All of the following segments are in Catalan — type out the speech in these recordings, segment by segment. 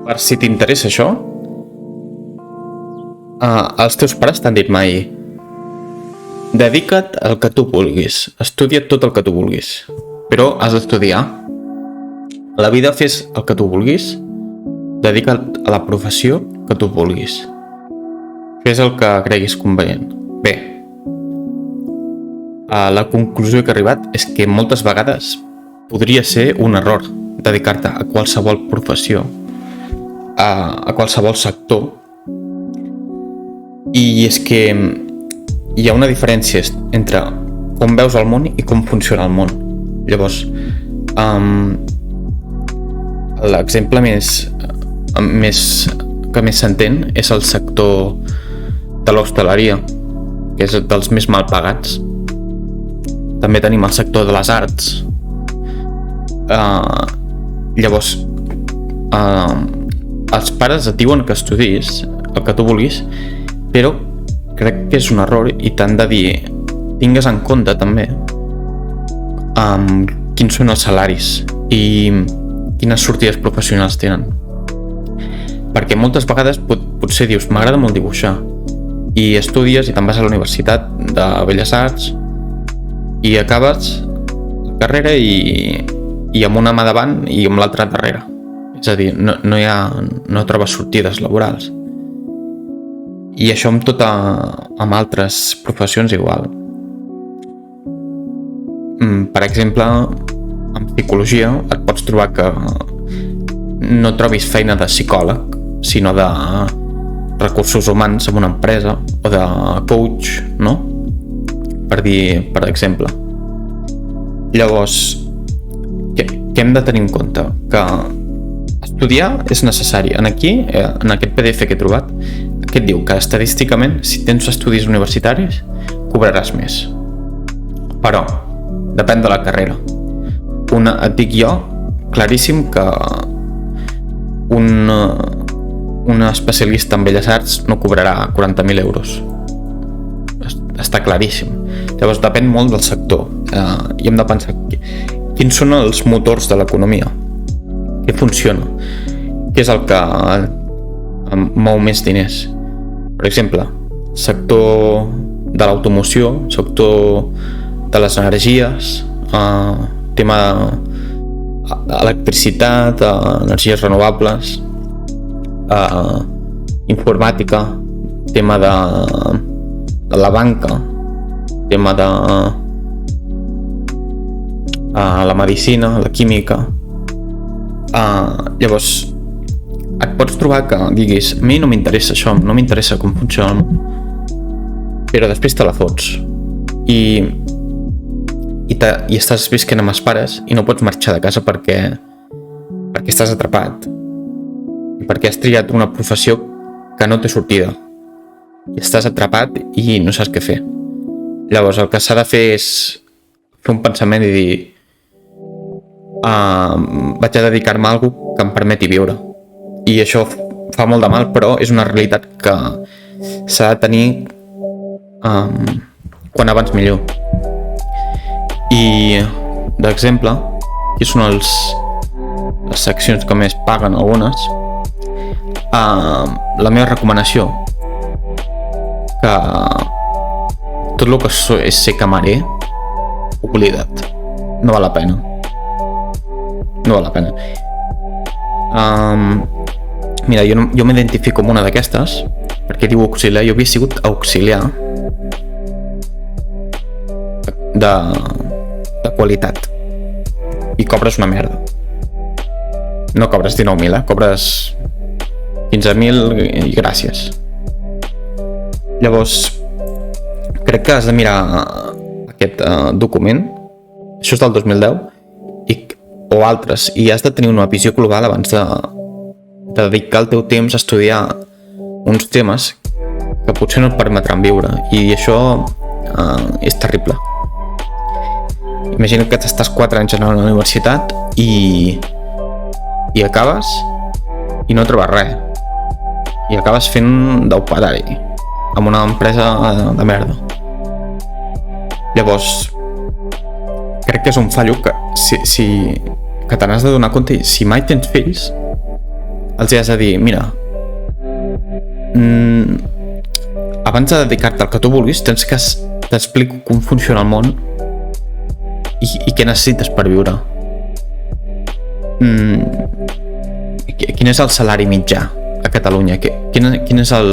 Per si t'interessa això, els teus pares t'han dit mai: dedica't al que tu vulguis, estudia tot el que tu vulguis, però has d'estudiar. A la vida fes el que tu vulguis, dedica't a la professió que tu vulguis. Fes el que creguis convenient. Bé, la conclusió que he arribat és que moltes vegades podria ser un error dedicar-te a qualsevol professió, a qualsevol sector, i és que hi ha una diferència entre com veus el món i com funciona el món. Llavors, l'exemple que més s'entén és el sector de l'hostaleria, que és dels més mal pagats. També tenim el sector de les arts. Llavors, els pares et diuen que estudis el que tu vulguis, però crec que és un error i t'han de dir: tingues en compte també quins són els salaris i quines sortides professionals tenen. Perquè moltes vegades potser dius: m'agrada molt dibuixar, i estudies i te'n vas a la Universitat de Belles Arts i acabes la carrera i amb una mà davant i amb l'altra darrere. És a dir, no trobes sortides laborals. I això amb altres professions igual. Per exemple, en psicologia et pots trobar que no trobis feina de psicòleg, sinó de recursos humans en una empresa, o de coach, no? Per exemple. Llavors, què hem de tenir en compte? Que estudiar és necessari. En aquest PDF que he trobat, que et diu que estadísticament, si tens estudis universitaris, cobraràs més. Però depèn de la carrera. Et dic jo, claríssim, que un especialista en Belles Arts no cobrarà 40.000 euros. Està claríssim. Llavors depèn molt del sector, i hem de pensar quins són els motors de l'economia, què funciona, què és el que mou més diners. Per exemple, sector de l'automoció, sector de les energies, tema d'electricitat, energies renovables, informàtica, tema de la banca, tema de la medicina, la química. Llavors et pots trobar que diguis: a mi no m'interessa això, no m'interessa com funciona, però després te la fots i estàs visquent amb els pares i no pots marxar de casa perquè estàs atrapat i perquè has triat una professió que no té sortida i estàs atrapat i no saps què fer. Llavors el que s'ha de fer és fer un pensament i dir: vaig a dedicar-me a alguna que em permeti viure. I això fa molt de mal, però és una realitat que s'ha de tenir quan abans millor. I d'exemple, aquí són les seccions que més paguen algunes. La meva recomanació, que tot el que és ser camarer, oblida't, no val la pena. No val la pena. Mira, jo m'identifico amb una d'aquestes, perquè diu auxiliar. Jo havia sigut auxiliar de qualitat i cobres una merda. No cobres 19.000, cobres 15.000 i gràcies. Llavors, crec que has de mirar aquest document, això és del 2010, o altres, i has de tenir una visió global abans de dedicar el teu temps a estudiar uns temes que potser no et permetran viure, i això és terrible. Imagina que estàs 4 anys a la universitat i acabes i no trobes res, i acabes fent d'operari amb una empresa de merda. Llavors, crec que és un fallo que que te n'has de donar compte. Si mai tens fills, els has de dir, mira, abans de dedicar-te al que tu vulguis, tens que t'explico com funciona el món i què necessites per viure. Quin és el salari mitjà a Catalunya? Quin és el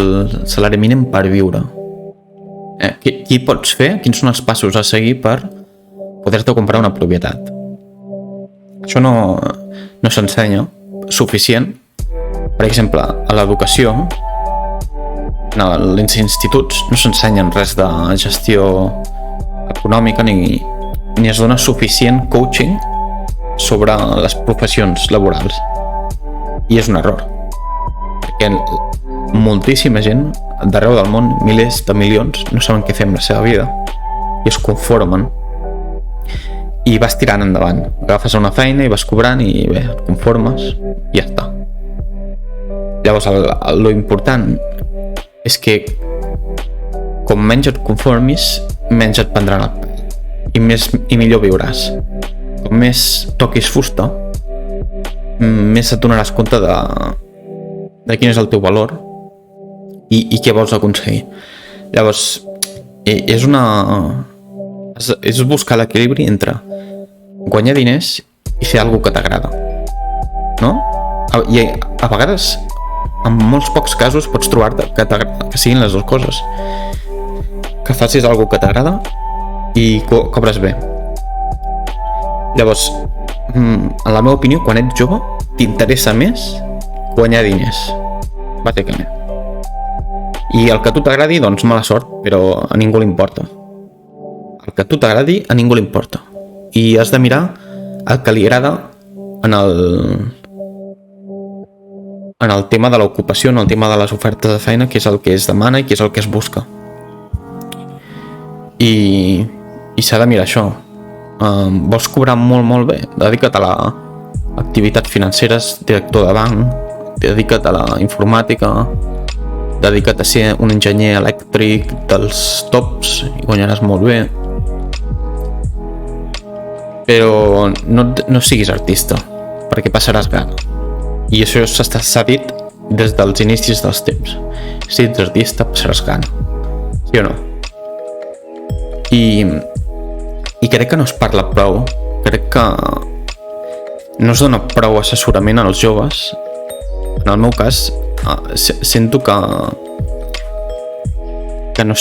salari mínim per viure? Què pots fer? Quins són els passos a seguir per poder-te comprar una propietat? Això no s'ensenya suficient. Per exemple, a l'educació, en els instituts, no s'ensenyen res de gestió econòmica ni es dona suficient coaching sobre les professions laborals. I és un error, perquè moltíssima gent d'arreu del món, milers de milions, no saben què fer amb la seva vida i es conformen i vas tirant endavant. Agafes una feina i vas cobrant i bé, et conformes i ja està. Llavors lo important és que com menys et conformis, menys et prendran el pèl i millor viuràs. Com més toquis fusta, més et donaràs compte de quin és el teu valor i què vols aconseguir. Llavors és buscar l'equilibri entre guanyar diners i fer alguna que t'agrada, no? I a vegades, en molts pocs casos, pots trobar-te que siguin les dues coses, que facis alguna que t'agrada i cobres bé. Llavors, en la meva opinió, quan ets jove, t'interessa més guanyar diners, bàsicament. I el que a tu t'agradi, doncs mala sort, però a ningú li importa. El que a tu t'agradi, a ningú li importa. I has de mirar el que li agrada en el tema de l'ocupació, en el tema de les ofertes de feina, que és el que es demana i que és el que es busca. I s'ha de mirar això. Vols cobrar molt bé? Dedica't a l'activitat financeres, director de banc, dedica't a la informàtica, dedica't a ser un enginyer elèctric dels tops i guanyaràs molt bé. Però no siguis artista, perquè passaràs gana. I això s'ha dit des dels inicis dels temps. Si ets artista, passaràs gana. Sí o no? I crec que no es parla prou. Crec que no es dona prou assessorament als joves. En el meu cas, sento que no,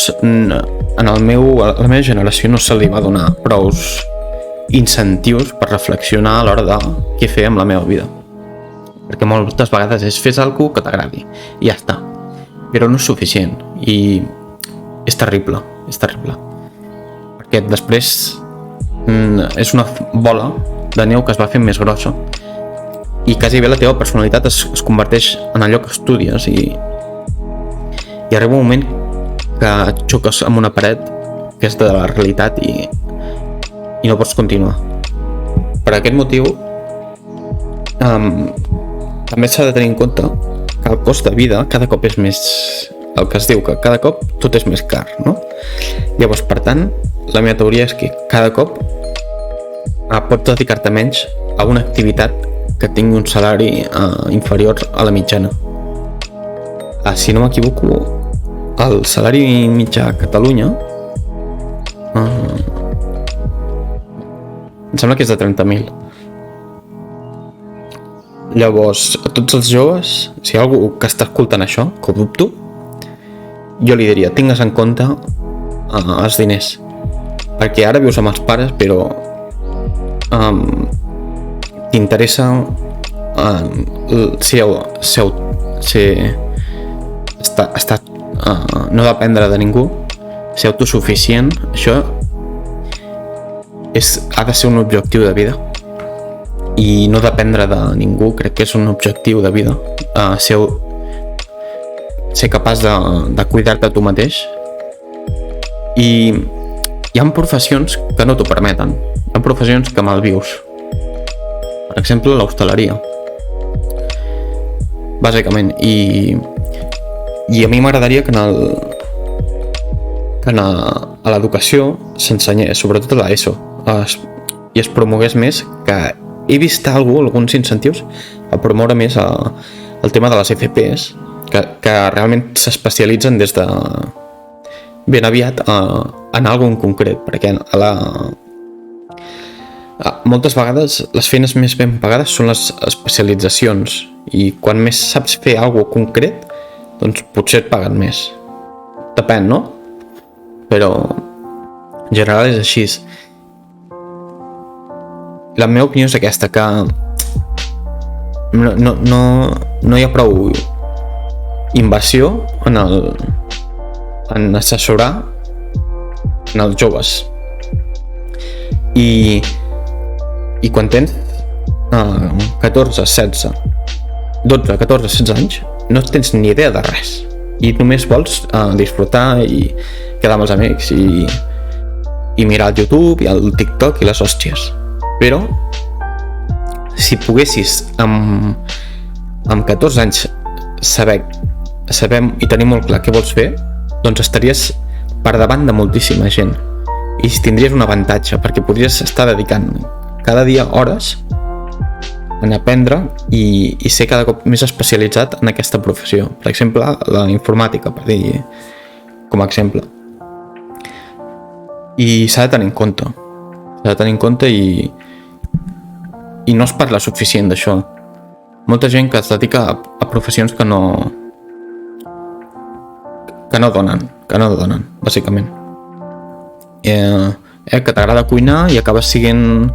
a la meva generació no se li va donar prous incentius per reflexionar a l'hora de què fer amb la meva vida, perquè moltes vegades és fes alguna que t'agradi i ja està, però no és suficient i és terrible, perquè després és una bola de neu que es va fent més grossa i quasi bé la teva personalitat es converteix en allò que estudies i arriba un moment que xoques amb una paret que és de la realitat i no pots continuar. Per aquest motiu també s'ha de tenir en compte que el cost de vida cada cop és més, el que es diu que cada cop tot és més car, no? Llavors, per tant, la meva teoria és que cada cop pots dedicar-te menys a una activitat que tingui un salari inferior a la mitjana. Si no m'equivoco, el salari mitjà a Catalunya em sembla que és de 30.000. Llavors, a tots els joves, si hi ha algú que està escoltant això, que ho dubto, jo li diria, tingues en compte els diners, perquè ara vius amb els pares, però t'interessa no dependre de ningú, ser autosuficient. Això ha de ser un objectiu de vida i no dependre de ningú. Crec que és un objectiu de vida, ser capaç de cuidar-te a tu mateix. I hi ha professions que no t'ho permeten, hi ha professions que malvius, per exemple l'hostaleria bàsicament, i a mi m'agradaria que a l'educació s'ensenyés, sobretot a l'ESO, i es promogués més, que he vist alguns incentius a promoure més el tema de les FPs, que realment s'especialitzen des de ben aviat en alguna en concret, perquè moltes vegades les feines més ben pagades són les especialitzacions, i quan més saps fer alguna concret, doncs potser et paguen més. Depèn, no? Però en general és així. La meva opinió és aquesta, que no hi ha prou inversió en assessorar en els joves, i quan tens 14, 16, 12, 14, 16 anys no tens ni idea de res i només vols disfrutar i quedar amb els amics i mirar el YouTube i el TikTok i les hòsties. Però si poguessis amb 14 anys sabem i tenir molt clar què vols fer, doncs estaries per davant de moltíssima gent i tindries un avantatge, perquè podries estar dedicant cada dia hores en aprendre i ser cada cop més especialitzat en aquesta professió. Per exemple, la informàtica, per dir com a exemple. I s'ha de tenir en compte, i no es parla suficient d'això. Molta gent que es dedica a professions que no donen, bàsicament. Que t'agrada cuinar i acabes siguent,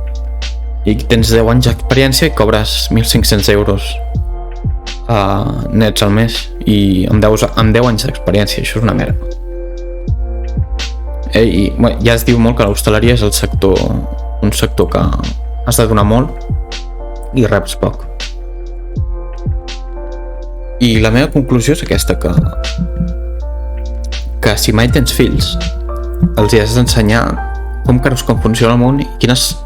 i tens 10 anys d'experiència i cobres 1.500 euros nets al mes, i amb 10 anys d'experiència. Això és una merda. I ja es diu molt que l'hostaleria és un sector que has de donar molt i reps poc. I la meva conclusió és aquesta, que si mai tens fills els has d'ensenyar com funciona el món i quines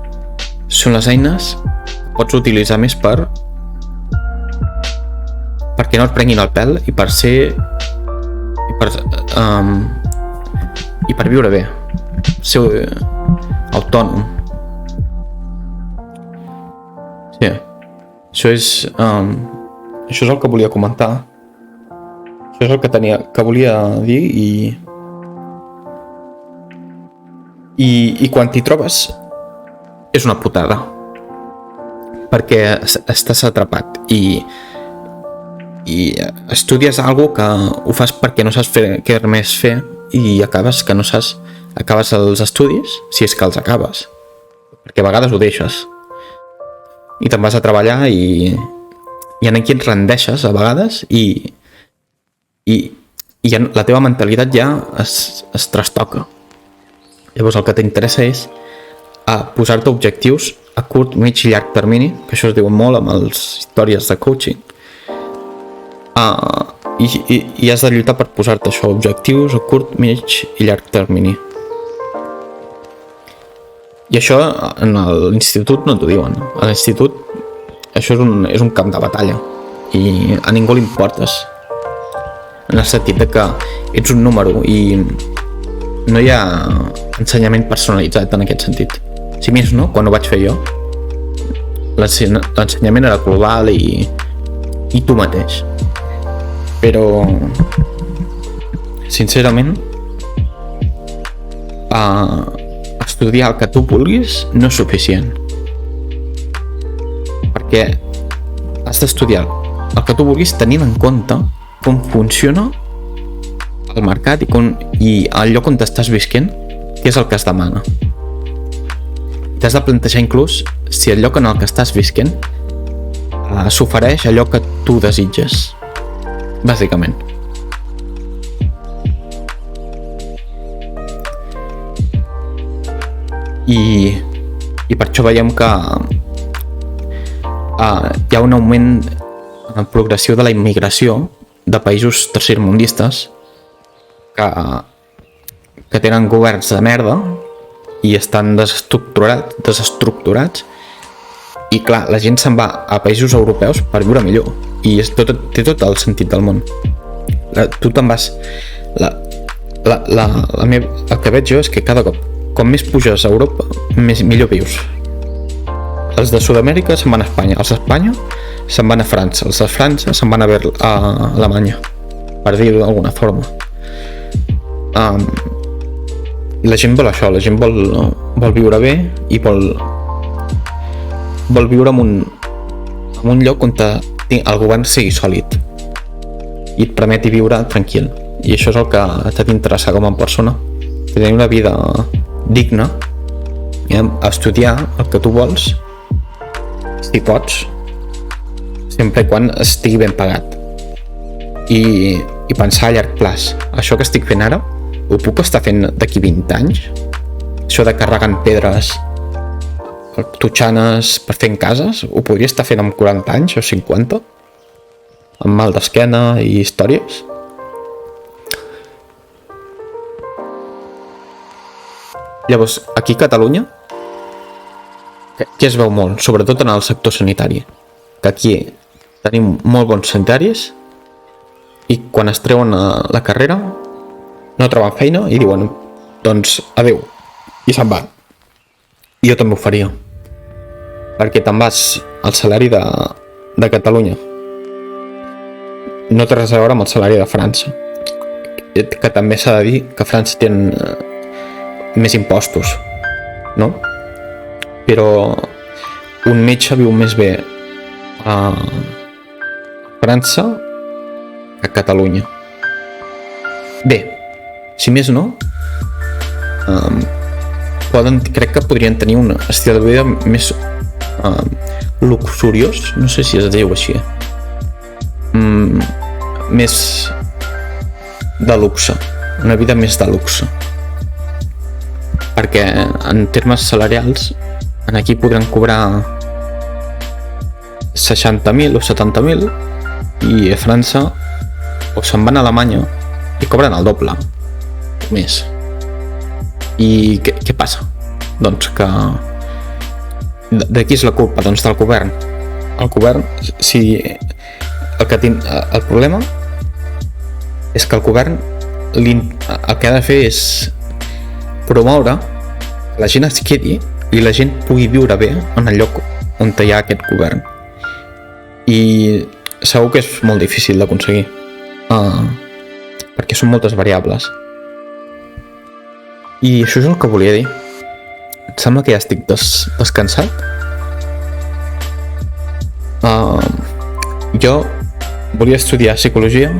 són les eines que pots utilitzar més perquè no et prenguin el pèl i per ser i per viure bé, ser autònom. Sí, això és el que volia comentar. Això és el que volia dir, i quan t'hi trobes és una putada, perquè estàs atrapat i estudies alguna que ho fas perquè no saps què més fer, i acabes els estudis, si és que els acabes, perquè a vegades ho deixes i te'n vas a treballar i aquí et rendeixes a vegades i ja la teva mentalitat ja es trastoca. Llavors el que t'interessa és posar-te objectius a curt, mig i llarg termini, que això es diu molt amb les històries de coaching, i has de lluitar per posar-te això, objectius a curt, mig i llarg termini. I això en l'institut no t'ho diuen. A l'institut això és un camp de batalla i a ningú li importes, en el sentit de que ets un número i no hi ha ensenyament personalitzat en aquest sentit. Si més no, quan ho vaig fer jo, l'ensenyament era global i tu mateix. Però sincerament estudiar el que tu vulguis no és suficient, perquè has d'estudiar el que tu vulguis tenint en compte com funciona el mercat i el lloc on estàs visquent, què és el que es demana. T'has de plantejar inclús si el lloc en el que estàs visquent s'ofereix allò que tu desitges, bàsicament. I per això veiem que hi ha un augment progressiu de la immigració de països tercermundistes que tenen governs de merda i estan desestructurats, i clar, la gent se'n va a països europeus per viure millor, i té tot el sentit del món. Tu te'n vas, el que veig jo és que cada cop, com més puges a Europa, millor vius. Els de Sud-amèrica se'n van a Espanya, els d'Espanya se'n van a França. Els de França se'n van a Alemanya, per dir-ho d'alguna forma. La gent vol això, la gent vol viure bé i vol viure en un lloc on el govern sigui sòlid i et permeti viure tranquil. I això és el que t'ha d'interessar com a persona, tenir una vida digna, estudiar el que tu vols, si pots, sempre quan estigui ben pagat, i pensar a llarg plaç. Això que estic fent ara ho puc estar fent d'aquí 20 anys? Això de carregant pedres, totxanes per fer en cases, ho podria estar fent amb 40 anys o 50? Amb mal d'esquena i històries? Llavors, aquí a Catalunya, què es veu molt? Sobretot en el sector sanitari. Que aquí tenim molt bons sanitaris i quan es treuen a la carrera no troben feina i diuen doncs adeu, i se'n van. Jo també ho faria, perquè te'n vas al salari de Catalunya, no té res a veure amb el salari de França, que també s'ha de dir que França té més impostos, no? Però un metge viu més bé a França que a Catalunya. Bé, si més no, crec que podrien tenir un estil de vida més luxuriós, no sé si es diu així, més de luxe, una vida més de luxe, perquè en termes salarials aquí podran cobrar 60.000 o 70.000 i a França o se'n van a Alemanya i cobren el doble o més. I què passa? Doncs que de qui és la culpa? Doncs del govern. El govern, si el problema és que el govern el que ha de fer és promoure que la gent es quedi i la gent pugui viure bé en el lloc on hi ha aquest govern, i segur que és molt difícil d'aconseguir perquè són moltes variables. I això és el que volia dir. Em sembla que ja estic descansat. Jo volia estudiar psicologia,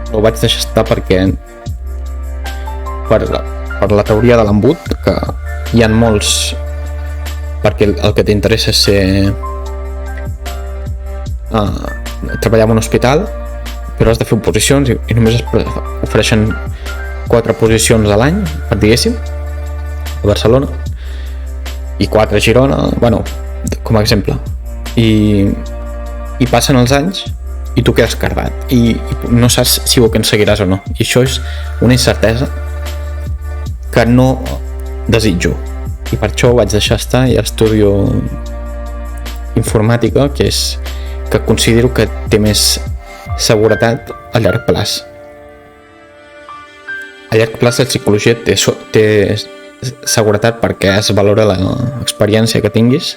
però ho vaig deixar estar perquè per la teoria de l'embut, que hi ha molts, perquè el que t'interessa és treballar en un hospital, però has de fer oposicions i només es ofereixen 4 posicions a l'any, per diguéssim, a Barcelona, i 4 a Girona, bueno, com a exemple, i passen els anys i tu quedes cardat i no saps si ho aconseguiràs o no, i això és una incertesa que no desitjo, i per això ho vaig deixar estar i estudio informàtica, que considero que té més seguretat a llarg plaç. A llarg plaç la psicologia té seguretat perquè es valora l'experiència que tinguis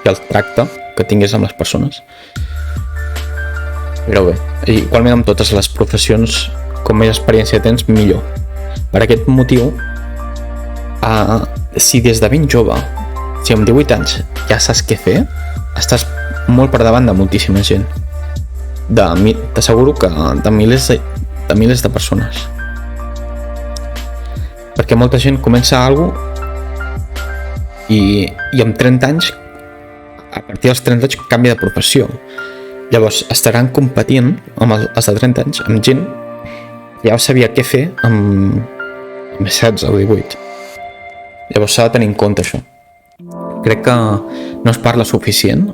i el tracte que tinguis amb les persones. Però bé, igualment amb totes les professions, com més experiència tens, millor. Per aquest motiu, si des de ben jove, si amb 18 anys ja saps què fer, estàs molt per davant de moltíssima gent. T'asseguro que de milers de persones. Perquè molta gent comença alguna cosa i amb 30 anys, a partir dels 30 anys, canvia de professió. Llavors estaran competint amb els de 30 anys, amb gent que ja sabia què fer amb 16 o 18. Llavors s'ha de tenir en compte això. Crec que no es parla suficient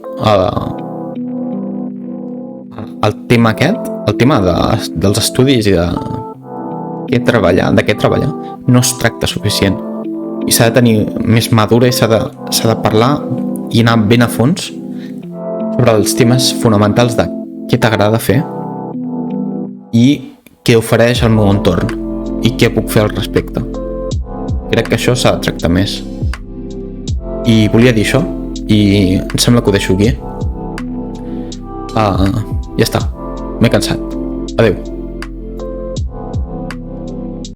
el tema aquest, el tema dels estudis i de què treballar, no es tracta suficient, i s'ha de tenir més madura i s'ha de parlar i anar ben a fons sobre els temes fonamentals de què t'agrada fer i què ofereix el meu entorn i què puc fer al respecte. Crec que això s'ha de tractar més, i volia dir això, i em sembla que ho deixo aquí. Ja està, m'he cansat. Adeu.